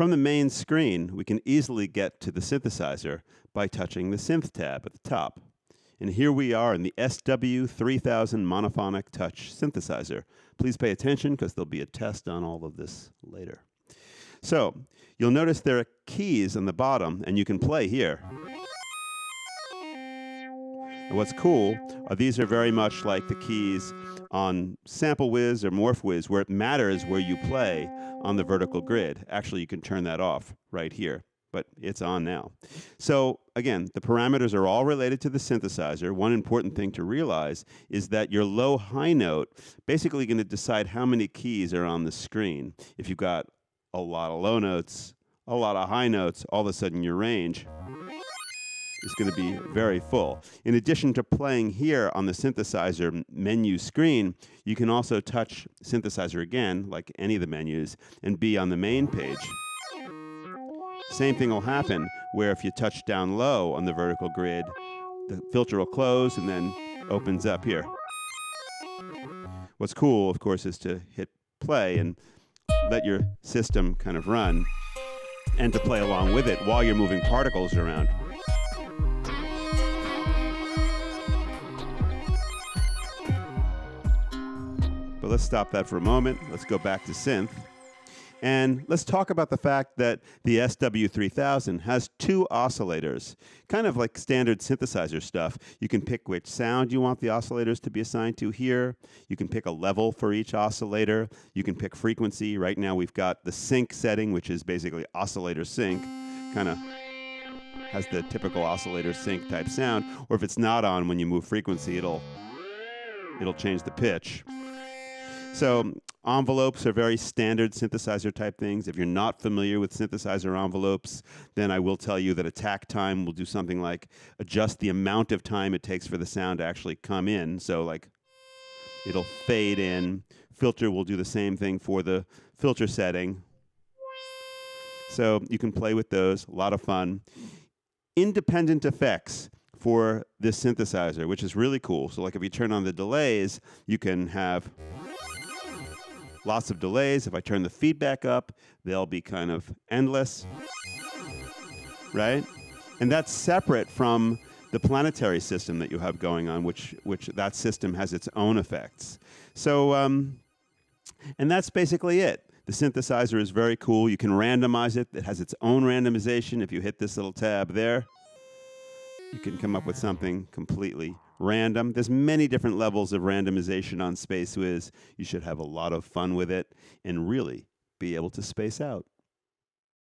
From the main screen, we can easily get to the synthesizer by touching the Synth tab at the top. And here we are in the SW3000 monophonic touch synthesizer. Please pay attention because there'll be a test on all of this later. So you'll notice there are keys on the bottom, and you can play here. And what's cool are these are very much like the keys on SampleWiz or MorphWiz, where it matters where you play on the vertical grid. Actually, you can turn that off right here, but it's on now. So again, the parameters are all related to the synthesizer. One important thing to realize is that your low-high note basically going to decide how many keys are on the screen. If you've got a lot of low notes, a lot of high notes, all of a sudden your range is going to be very full. In addition to playing here on the synthesizer menu screen, you can also touch synthesizer again, like any of the menus, and be on the main page. Same thing will happen where if you touch down low on the vertical grid, the filter will close and then opens up here. What's cool, of course, is to hit play and let your system kind of run and to play along with it while you're moving particles around. But let's stop that for a moment. Let's go back to synth. And let's talk about the fact that the SW3000 has two oscillators, kind of like standard synthesizer stuff. You can pick which sound you want the oscillators to be assigned to here. You can pick a level for each oscillator. You can pick frequency. Right now we've got the sync setting, which is basically oscillator sync, kind of has the typical oscillator sync type sound. Or if it's not on, when you move frequency, it'll change the pitch. So envelopes are very standard synthesizer type things. If you're not familiar with synthesizer envelopes, then I will tell you that attack time will do something like adjust the amount of time it takes for the sound to actually come in. So like it'll fade in. Filter will do the same thing for the filter setting. So you can play with those, a lot of fun. Independent effects for this synthesizer, which is really cool. So like if you turn on the delays, you can have lots of delays. If I turn the feedback up, they'll be kind of endless, right? And that's separate from the planetary system that you have going on, which that system has its own effects. So, and that's basically it. The synthesizer is very cool. You can randomize it. It has its own randomization. If you hit this little tab there, you can come up with something completely random. There's many different levels of randomization on SpaceWiz. You should have a lot of fun with it and really be able to space out.